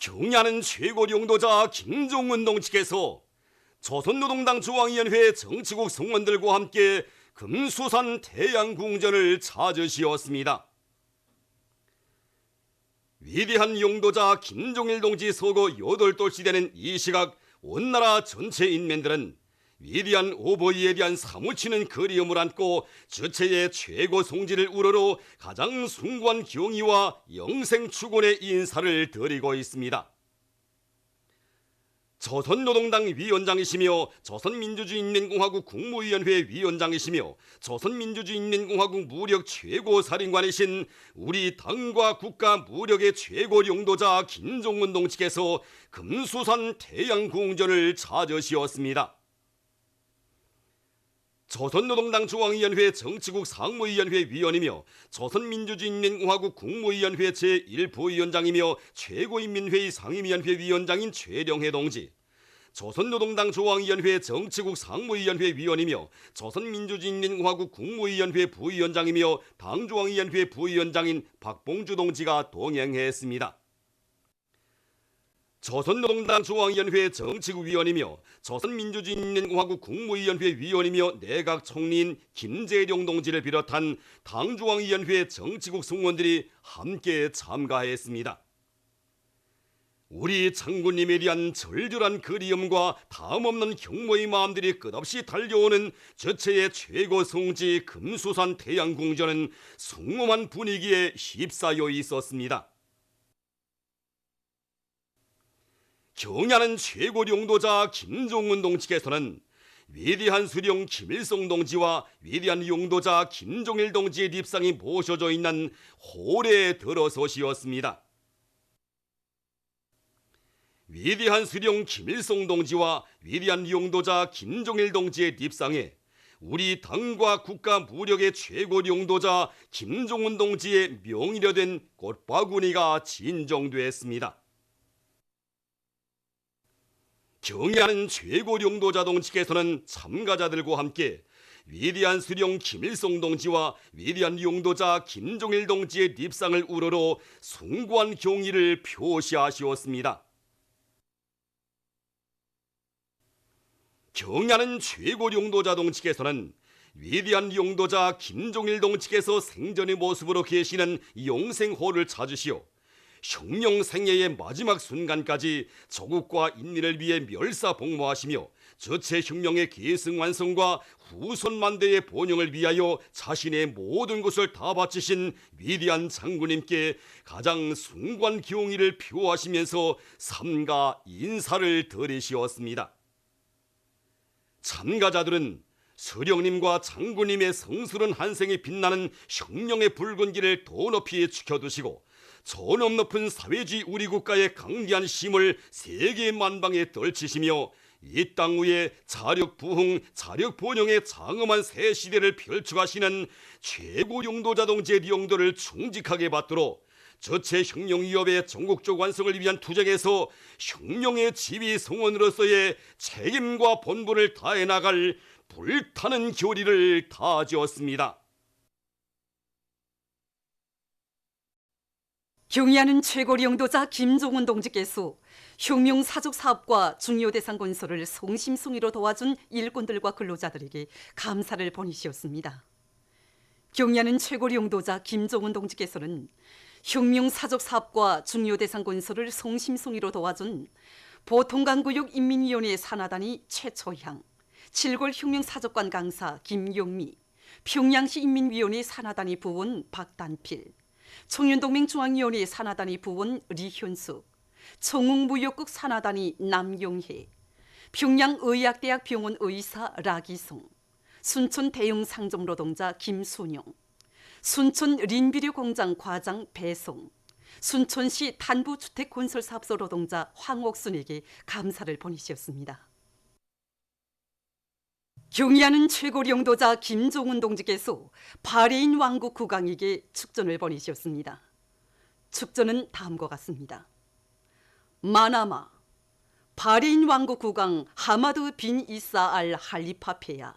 경야는 최고 용도자 김종은 동측에서 조선노동당 중앙위원회 정치국 성원들과 함께 금수산 태양궁전을 찾으시었습니다. 위대한 용도자 김종일 동지 서거 8돌시 되는 이 시각 온 나라 전체 인민들은 위대한 오버이에 대한 사무치는 그리움을 안고 주체의 최고 송지를 우러러 가장 숭고한 경의와 영생 축원의 인사를 드리고 있습니다. 조선노동당 위원장이시며 조선민주주의인민공화국 국무위원회 위원장이시며 조선민주주의인민공화국 무력 최고사령관이신 우리 당과 국가 무력의 최고 용도자 김종은 동측에서 금수산 태양궁전을 찾으시었습니다. 조선노동당 중앙위원회 정치국 상무위원회 위원이며 조선민주주의인민공화국 국무위원회 제1부위원장이며 최고인민회의 상임위원회 위원장인 최령해 동지, 조선노동당 중앙위원회 정치국 상무위원회 위원이며 조선민주주의인민공화국 국무위원회 부위원장이며 당중앙위원회 부위원장인 박봉주 동지가 동행했습니다. 조선노동당 중앙위원회 정치국위원이며 조선민주주의인민공화국 국무위원회 위원이며 내각총리인 김재룡 동지를 비롯한 당중앙위원회 정치국 승무원들이 함께 참가했습니다. 우리 장군님에 대한 절절한 그리움과 다음없는 경모의 마음들이 끝없이 달려오는 저체의 최고 성지 금수산 태양궁전은 숭엄한 분위기에 휩싸여 있었습니다. 경야는 최고 용도자 김종은 동측에서는 위대한 수령 김일성 동지와 위대한 용도자 김종일 동지의 립상이 모셔져 있는 홀에 들어서시었습니다. 위대한 수령 김일성 동지와 위대한 용도자 김종일 동지의 립상에 우리 당과 국가 무력의 최고 용도자 김종은 동지의 명의로 된 꽃바구니가 진정되었습니다. 경야는 최고 용도자 동측에서는 참가자들과 함께 위대한 수령 김일성 동지와 위대한 용도자 김종일 동지의 립상을 우러러 숭고한 경의를 표시하시었습니다. 경야는 최고 용도자 동측에서는 위대한 용도자 김종일 동측에서 생전의 모습으로 계시는 용생호를 찾으시어 혁명생애의 마지막 순간까지 조국과 인민을 위해 멸사복무하시며 저체 혁명의 계승완성과 후손만대의 번영을 위하여 자신의 모든 것을 다 바치신 위대한 장군님께 가장 숭고한 경의를 표하시면서 삼가 인사를 드리시었습니다. 참가자들은 서령님과 장군님의 성스러운 한생이 빛나는 혁명의 붉은 길을 더 높이 지켜두시고 저놈 높은 사회주의 우리 국가의 강대한 힘을 세계 만방에 떨치시며 이 땅 위에 자력 부흥, 자력 번영의 장엄한 새 시대를 펼쳐가시는 최고 용도자 동지의 용도를 충직하게 받도록 저체 혁명 위협의 전국적 완성을 위한 투쟁에서 혁명의 지휘 성원으로서의 책임과 본분을 다해 나갈 불타는 결의를 다지었습니다. 경의하는 최고 용도자 김종은 동지께서 혁명 사족 사업과 중요 대상 건설을 성심성의로 도와준 일꾼들과 근로자들에게 감사를 보내시었습니다. 경의하는 최고 용도자 김종은 동지께서는 혁명 사족 사업과 중요 대상 건설을 성심성의로 도와준 보통강구역 인민위원회 산하단위 최초향, 칠골 혁명사족관 강사 김용미, 평양시 인민위원회 산하단위 부원 박단필, 청년동맹 중앙위원회 산하단위 부원 리현숙, 청웅무역국 산하단위 남용혜, 평양의학대학 병원 의사 라기송, 순천 대형상점 노동자 김순영, 순천 린비료공장 과장 배송, 순천시 단부주택건설사업소 노동자 황옥순에게 감사를 보내셨습니다. 경의하는 최고 용도자 김종은 동지께서 바레인 왕국 국왕에게 축전을 보내셨습니다. 축전은 다음과 같습니다. 마나마, 바레인 왕국 국왕 하마드 빈 이사 알 할리파페야.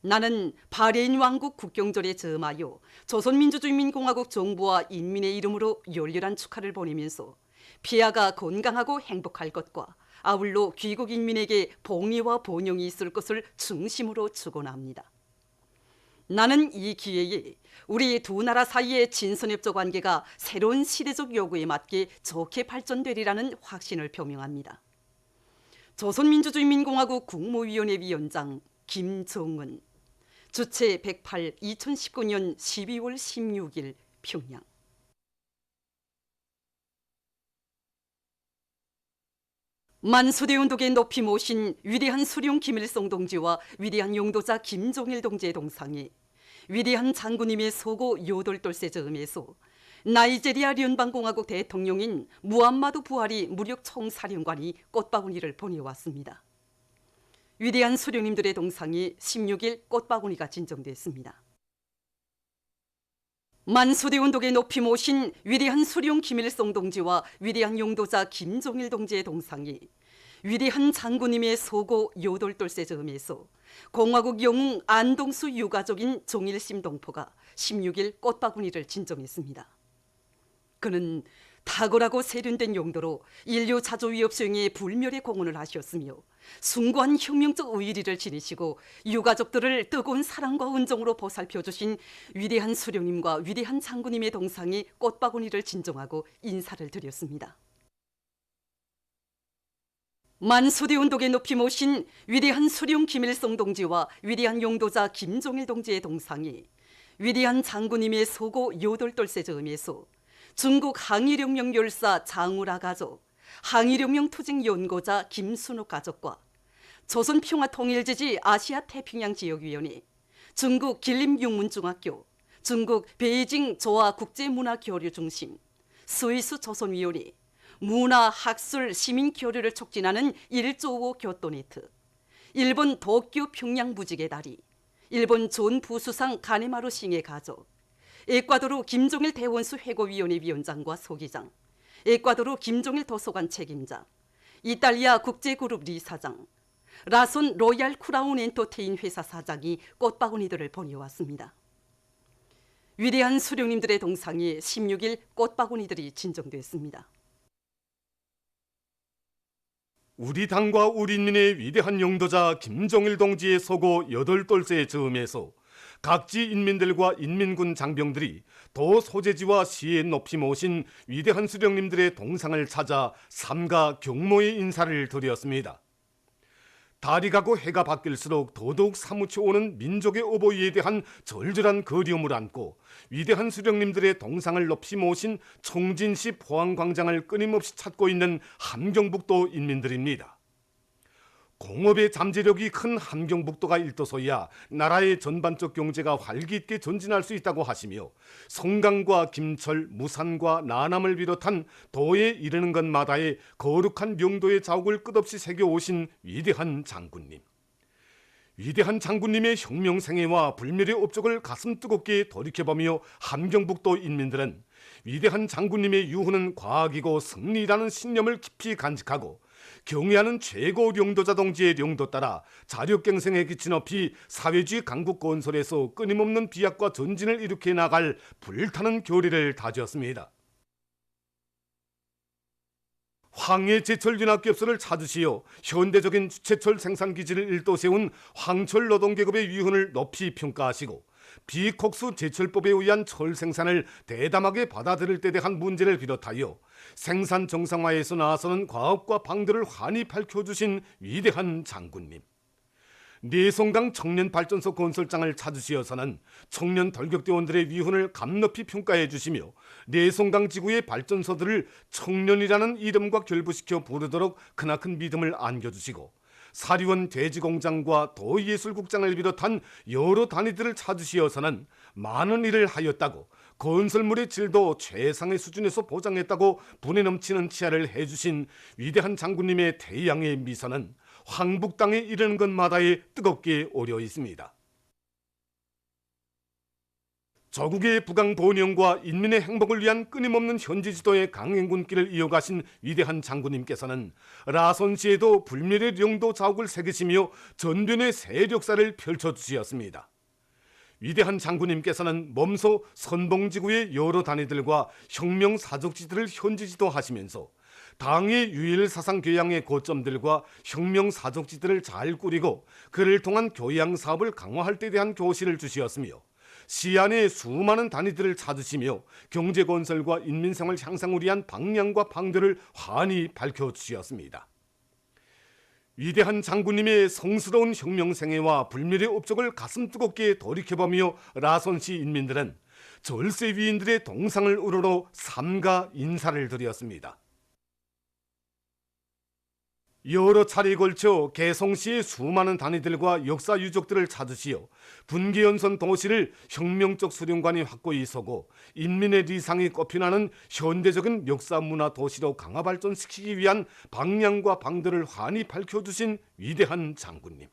나는 바레인 왕국 국경절에 저음하여 조선민주주의인민공화국 정부와 인민의 이름으로 열렬한 축하를 보내면서 폐하가 건강하고 행복할 것과 아울러 귀국 인민에게 봉의와 번영이 있을 것을 중심으로 축원합니다. 나는 이 기회에 우리 두 나라 사이의 친선협조 관계가 새로운 시대적 요구에 맞게 좋게 발전되리라는 확신을 표명합니다. 조선민주주의인민공화국 국무위원회 위원장 김정은, 주최 108 2019년 12월 16일 평양. 만수대운동에 높이 모신 위대한 수령 김일성 동지와 위대한 용도자 김종일 동지의 동상에 위대한 장군님의 소고 요돌돌세 즈음에서 나이제리아聯邦공화국 대통령인 무함마두 부하리 무력 총사령관이 꽃바구니를 보내왔습니다. 위대한 수령님들의 동상에 16일 꽃바구니가 진정됐습니다. 만수대운동에 높이 모신 위대한 수령 김일성 동지와 위대한 용도자 김종일 동지의 동상이 위대한 장군님의 소고 요돌돌세 즈음에서 공화국 영웅 안동수 유가족인 종일심 동포가 16일 꽃바구니를 진정했습니다. 그는 탁월하고 세련된 용도로 인류 자주위협 수행에 불멸의 공헌을 하셨으며 숭고한 혁명적 의리를 지니시고 유가족들을 뜨거운 사랑과 은정으로 보살펴 주신 위대한 수령님과 위대한 장군님의 동상에 꽃바구니를 진정하고 인사를 드렸습니다. 만수대운동에 높이 모신 위대한 수령 김일성 동지와 위대한 용도자 김종일 동지의 동상이 위대한 장군님의 소고 요돌돌세 즈음에서 중국 항일혁명 열사 장우라 가족, 항일혁명 투쟁 연고자 김순옥 가족과 조선평화통일지지 아시아태평양지역위원회, 중국 길림육문중학교, 중국 베이징 조화국제문화교류중심, 스위스 조선위원회, 문화, 학술, 시민교류를 촉진하는 1조 5 교토네트, 일본 도쿄 평양 무지개 다리, 일본 존 부수상 가네마루 싱의 가족, 에콰도르 김종일 대원수 회고위원회 위원장과 소기장, 에콰도르 김종일 도서관 책임자, 이탈리아 국제그룹 리사장, 라손 로얄 크라운 엔터테인 회사 사장이 꽃바구니들을 보내왔습니다. 위대한 수령님들의 동상에 16일 꽃바구니들이 진정됐습니다. 우리 당과 우리 인민의 위대한 용도자 김종일 동지의 소고 8돌째 즈음에서 각지 인민들과 인민군 장병들이 도 소재지와 시에 높이 모신 위대한 수령님들의 동상을 찾아 삼가 경모의 인사를 드렸습니다. 달이 가고 해가 바뀔수록 더더욱 사무쳐 오는 민족의 오보이에 대한 절절한 그리움을 안고 위대한 수령님들의 동상을 높이 모신 총진시 포항광장을 끊임없이 찾고 있는 함경북도 인민들입니다. 공업의 잠재력이 큰 함경북도가 일도서야 나라의 전반적 경제가 활기있게 전진할 수 있다고 하시며 송강과 김철, 무산과 나남을 비롯한 도에 이르는 것마다의 거룩한 명도의 자욱을 끝없이 새겨오신 위대한 장군님. 위대한 장군님의 혁명생애와 불멸의 업적을 가슴 뜨겁게 돌이켜보며 함경북도 인민들은 위대한 장군님의 유후는 과학이고 승리라는 신념을 깊이 간직하고 경애하는 최고 용도자 동지의 용도 따라 자력갱생에 기치 높이 사회주의 강국 건설에서 끊임없는 비약과 전진을 일으켜 나갈 불타는 결의를 다졌습니다. 황해 제철윤학기업소를 찾으시어 현대적인 제철 생산기지를 일도 세운 황철 노동계급의 위훈을 높이 평가하시고 비콕수 제철법에 의한 철 생산을 대담하게 받아들일 때 대한 문제를 비롯하여 생산 정상화에서 나서는 과업과 방도를 환히 밝혀주신 위대한 장군님. 내송강 청년발전소 건설장을 찾으시어서는 청년 돌격대원들의 위훈을 감높이 평가해 주시며 내송강 지구의 발전소들을 청년이라는 이름과 결부시켜 부르도록 크나큰 믿음을 안겨주시고 사리원 돼지공장과 도예술국장을 비롯한 여러 단위들을 찾으시어서는 많은 일을 하였다고 건설물의 질도 최상의 수준에서 보장했다고 분에 넘치는 치하를 해주신 위대한 장군님의 태양의 미소는 황북 땅에 이르는 것마다에 뜨겁게 오려 있습니다. 조국의 부강 번영과 인민의 행복을 위한 끊임없는 현지 지도의 강행군길을 이어가신 위대한 장군님께서는 라손시에도 불멸의 영도 자욱을 새기시며 전변의 세력사를 펼쳐주셨습니다. 위대한 장군님께서는 몸소 선봉지구의 여러 단위들과 혁명 사적지들을 현지 지도하시면서 당의 유일 사상 교양의 고점들과 혁명 사적지들을 잘 꾸리고 그를 통한 교양 사업을 강화할 때 대한 교실을 주시었으며 시안의 수많은 단위들을 찾으시며 경제 건설과 인민생활 향상을 위한 방향과 방도를 환히 밝혀주셨습니다. 위대한 장군님의 성스러운 혁명 생애와 불멸의 업적을 가슴 뜨겁게 돌이켜보며 라손시 인민들은 절세 위인들의 동상을 우러러 삼가 인사를 드렸습니다. 여러 차례에 걸쳐 개성시의 수많은 단위들과 역사 유적들을 찾으시어 분계연선 도시를 혁명적 수련관이 확고히 서고 인민의 리상이 꽃피나는 현대적인 역사 문화 도시로 강화 발전시키기 위한 방향과 방도를 환히 밝혀주신 위대한 장군님.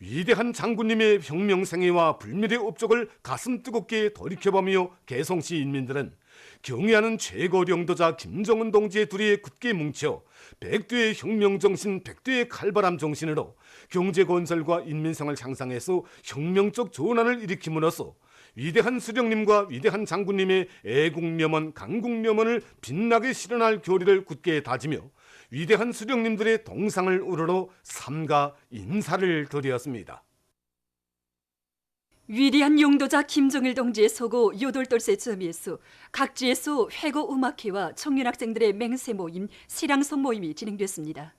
위대한 장군님의 혁명 생애와 불멸의 업적을 가슴 뜨겁게 돌이켜보며 개성시 인민들은 경애하는 최고領導자 김정은 동지의 둘이 굳게 뭉쳐 백두의 혁명정신, 백두의 칼바람 정신으로 경제건설과 인민생활 향상에서 혁명적 전환을 일으킴으로써 위대한 수령님과 위대한 장군님의 애국명언, 강국명언을 빛나게 실현할 교리를 굳게 다지며 위대한 수령님들의 동상을 우러러 삼가 인사를 드렸습니다. 위대한 용도자 김정일 동지의 소고 요돌돌세 점에서 각지에서 회고 음악회와 청년학생들의 맹세 모임, 시랑송 모임이 진행됐습니다.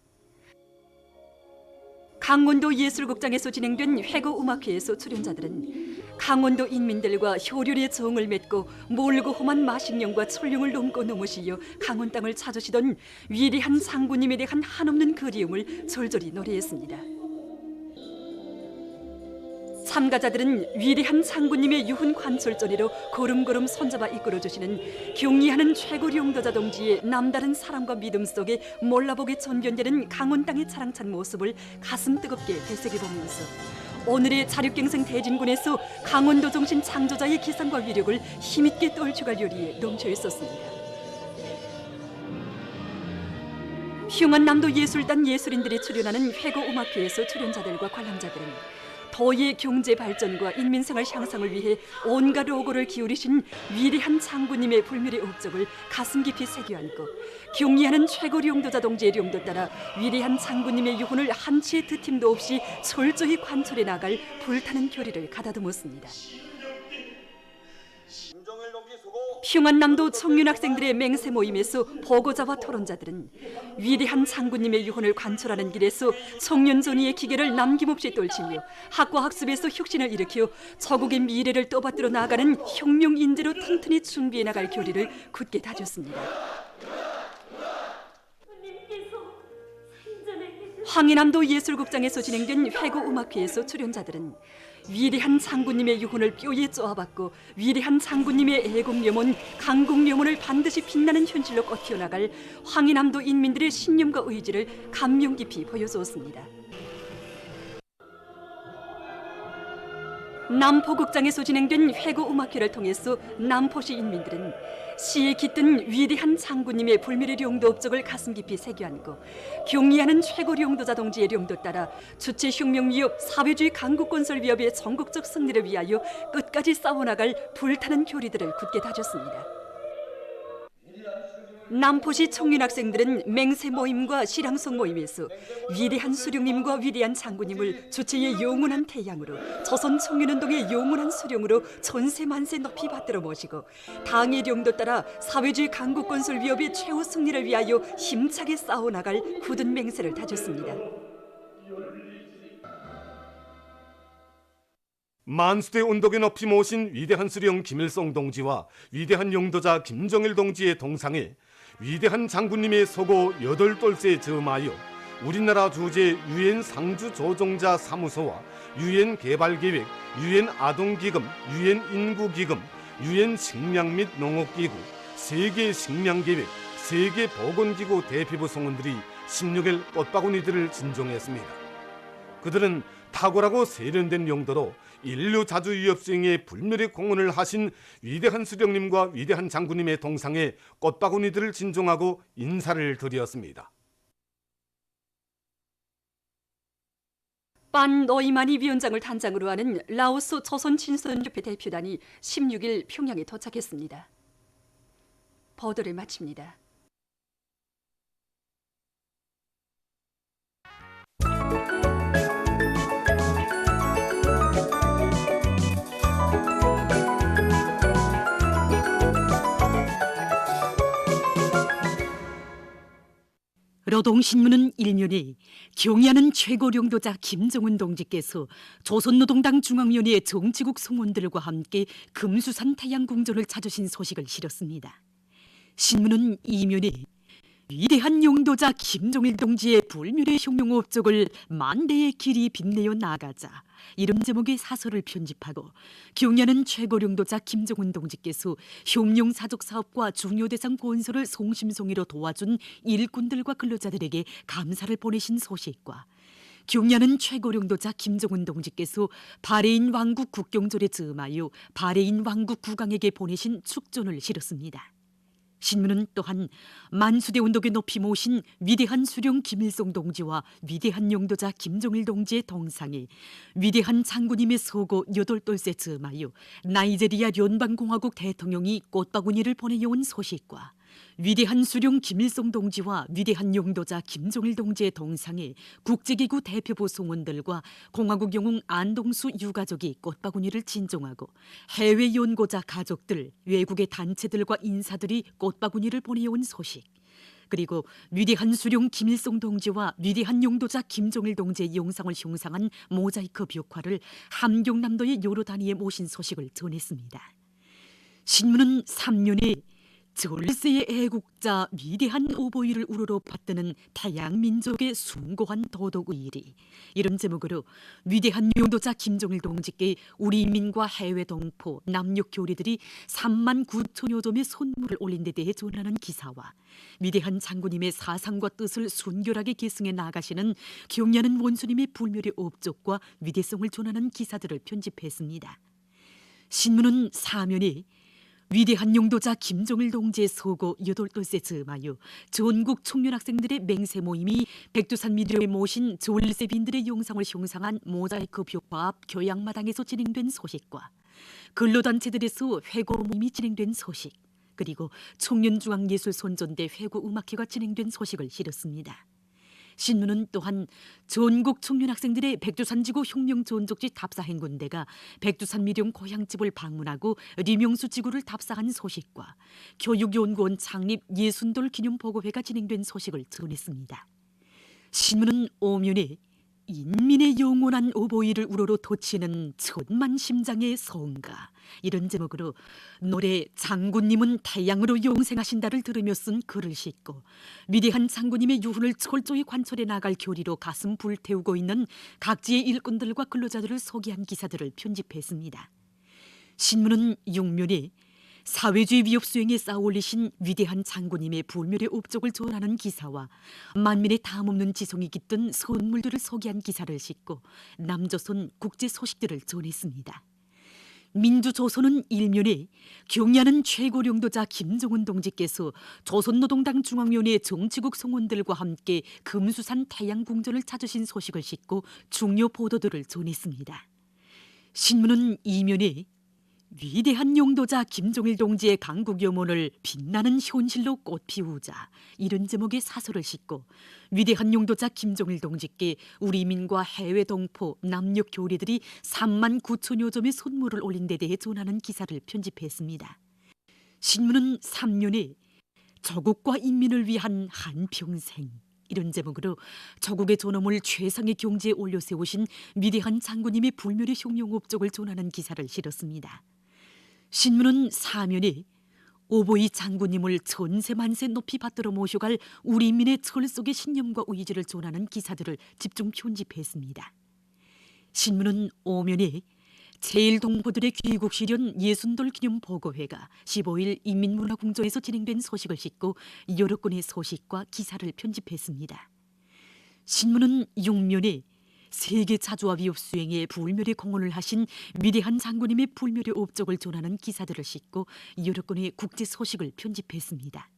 강원도 예술극장에서 진행된 회고 음악회에서 출연자들은 강원도 인민들과 효륜의 정을 맺고 몰고 험한 마식령과 천령을 넘고 넘으시어 강원 땅을 찾으시던 위대한 장군님에 대한 한없는 그리움을 절절히 노래했습니다. 참가자들은 위대한 장군님의 유훈 관철전이로 걸음걸음 손잡아 이끌어주시는 경리하는 최고 용도자 동지의 남다른 사랑과 믿음 속에 몰라보게 전견되는 강원 땅의 자랑찬 모습을 가슴 뜨겁게 되새겨보면서 오늘의 자륙갱생 대진군에서 강원도 정신 창조자의 기상과 위력을 힘있게 떨쳐갈 요리에 넘쳐 있었습니다. 흉한남도 예술단 예술인들이 출연하는 회고음악회에서 출연자들과 관람자들은 도의 경제 발전과 인민생활 향상을 위해 온갖 로고를 기울이신 위대한 장군님의 불멸의 업적을 가슴 깊이 새겨안고 경리하는 최고 용도자 동지의 용도 따라 위대한 장군님의 유훈을 한치의 드팀도 없이 철저히 관철해 나갈 불타는 교리를 가다듬었습니다. 흉한남도 청년학생들의 맹세 모임에서 보고자와 토론자들은 위대한 장군님의 유훈을 관철하는 길에서 청년전의의 기계를 남김없이 떨치며 학과 학습에서 혁신을 일으켜 저국의 미래를 떠받들어 나가는 혁명 인재로 튼튼히 준비해 나갈 교리를 굳게 다졌습니다. 황해남도 예술극장에서 진행된 회고음악회에서 출연자들은 위대한 장군님의 유훈을 뼈에 쪼아받고 위대한 장군님의 애국명언, 강국명언을 반드시 빛나는 현실로 꺾여나갈 황해남도 인민들의 신념과 의지를 감명 깊이 보여주었습니다. 남포극장에서 진행된 회고음악회를 통해서 남포시 인민들은 시에 깃든 위대한 장군님의 불멸의 용도 업적을 가슴 깊이 새겨안고 경리하는 최고 용도자 동지의 용도 따라 주체 혁명 위협, 사회주의 강국건설 위협의 전국적 승리를 위하여 끝까지 싸워나갈 불타는 교리들을 굳게 다졌습니다. 남포시 청년학생들은 맹세 모임과 시랑송 모임에서 위대한 수령님과 위대한 장군님을 주체의 영원한 태양으로 조선 청년운동의 영원한 수령으로 전세 만세 높이 받들어 모시고 당의 용도 따라 사회주의 강국건설 위협의 최후 승리를 위하여 힘차게 싸워나갈 굳은 맹세를 다졌습니다. 만수대 운동에 높이 모신 위대한 수령 김일성 동지와 위대한 용도자 김정일 동지의 동상에 위대한 장군님의 소고 8돌세 점하여 우리나라 주재 유엔 상주 조종자 사무소와 유엔 개발계획, 유엔 아동기금, 유엔 인구기금, 유엔 식량 및 농업기구, 세계 식량계획, 세계보건기구 대표부 성원들이 16일 꽃바구니들을 진종했습니다. 그들은 탁월하고 세련된 용도로 인류 자주위협 수행에 불멸의 공헌을 하신 위대한 수령님과 위대한 장군님의 동상에 꽃바구니들을 진종하고 인사를 드렸습니다. 빤 너이마니 위원장을 단장으로 하는 라오스 조선 친선협회 대표단이 16일 평양에 도착했습니다. 보도를 마칩니다. 노동신문은 일면에 경의하는 최고령도자 김정은 동지께서 조선노동당 중앙위원회 정치국 성원들과 함께 금수산 태양궁전을 찾으신 소식을 실었습니다. 신문은 이면에 위대한 용도자 김정일 동지의 불멸의 흉룡 업적을 만대의 길이 빛내어 나가자, 이런 제목의 사설을 편집하고 경의하는 최고령도자 김정은 동지께서 흉룡 사족 사업과 중요 대상 건설을 성심성의로 도와준 일꾼들과 근로자들에게 감사를 보내신 소식과 경의하는 최고령도자 김정은 동지께서 바레인 왕국 국경절에 즈음하여 바레인 왕국 국왕에게 보내신 축전을 실었습니다. 신문은 또한 만수대 운동에 높이 모신 위대한 수령 김일성 동지와 위대한 용도자 김정일 동지의 동상에 위대한 장군님의 서고 8돌째 즈음하여 나이제리아 연방공화국 대통령이 꽃바구니를 보내온 소식과 위대한 수령 김일성 동지와 위대한 용도자 김정일 동지의 동상에 국제기구 대표부 송원들과 공화국 영웅 안동수 유가족이 꽃바구니를 진종하고 해외 연고자 가족들, 외국의 단체들과 인사들이 꽃바구니를 보내온 소식, 그리고 위대한 수령 김일성 동지와 위대한 용도자 김정일 동지의 영상을 형상한 모자이크 벽화를 함경남도의 여러 단위에 모신 소식을 전했습니다. 신문은 3년에 절세의 애국자 위대한 오보이를 우러러 받드는 태양민족의 숭고한 도덕의리, 이런 제목으로 위대한 용도자 김정일 동지께 우리 인민과 해외 동포, 남녀 교리들이 3만 9천여 점의 선물을 올린 데 대해 전하는 기사와 위대한 장군님의 사상과 뜻을 순결하게 계승해 나가시는 경의하는 원수님의 불멸의 업적과 위대성을 전하는 기사들을 편집했습니다. 신문은 사면에 위대한 용도자 김정일 동지의 서고 8돌째 즈음하여 전국 청년학생들의 맹세 모임이 백두산 미디어에 모신 졸세빈들의 영상을 형상한 모자이크 벽화 앞 교양마당에서 진행된 소식과 근로단체들에서 회고 모임이 진행된 소식, 그리고 청년중앙예술선전대 회고음악회가 진행된 소식을 실었습니다. 신문은 또한 전국 청년학생들의 백두산지구 혁명전적지 답사행군대가 백두산미령 고향집을 방문하고 리명수 지구를 답사한 소식과 교육연구원 창립 예순돌 기념보고회가 진행된 소식을 전했습니다. 신문은 오면에 인민의 영원한 오보이를 우러러 돋치는 천만심장의 성가, 이런 제목으로 노래 장군님은 태양으로 영생하신다를 들으며 쓴 글을 싣고 위대한 장군님의 유훈을 철저히 관철해 나갈 교리로 가슴 불태우고 있는 각지의 일꾼들과 근로자들을 소개한 기사들을 편집했습니다. 신문은 6면에 사회주의 위협 수행에 쌓아올리신 위대한 장군님의 불멸의 업적을 전하는 기사와 만민의 담없는 지성이 깃든 선물들을 소개한 기사를 싣고 남조선 국제 소식들을 전했습니다. 민주조선은 1면에 경의하는 최고령도자 김정은 동지께서 조선노동당 중앙위원회 정치국 성원들과 함께 금수산 태양궁전을 찾으신 소식을 싣고 중요 보도들을 전했습니다. 신문은 2면에 위대한 용도자 김정일 동지의 강국염원을 빛나는 현실로 꽃피우자, 이런 제목의 사설을 싣고 위대한 용도자 김정일 동지께 우리 민과 해외 동포, 남녀 교리들이 3만 9천여 점의 선물을 올린 데 대해 전하는 기사를 편집했습니다. 신문은 3년에 조국과 인민을 위한 한평생, 이런 제목으로 조국의 존엄을 최상의 경지에 올려 세우신 위대한 장군님의 불멸의 흉룡 업적을 전하는 기사를 실었습니다. 신문은 사면에 오보이 장군님을 전세만세 높이 받들어 모셔갈 우리 인민의 철속의 신념과 의지를 전하는 기사들을 집중 편집했습니다. 신문은 5면에 제1동포들의 귀국 실현 예순돌 기념보고회가 15일 인민문화궁전에서 진행된 소식을 싣고 여러 건의 소식과 기사를 편집했습니다. 신문은 6면에 세계 차주와 위협 수행에 불멸의 공헌을 하신 위대한 장군님의 불멸의 업적을 전하는 기사들을 싣고 여러 건의 국제 소식을 편집했습니다.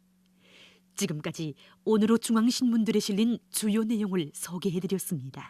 지금까지 오늘의 중앙신문들에 실린 주요 내용을 소개해드렸습니다.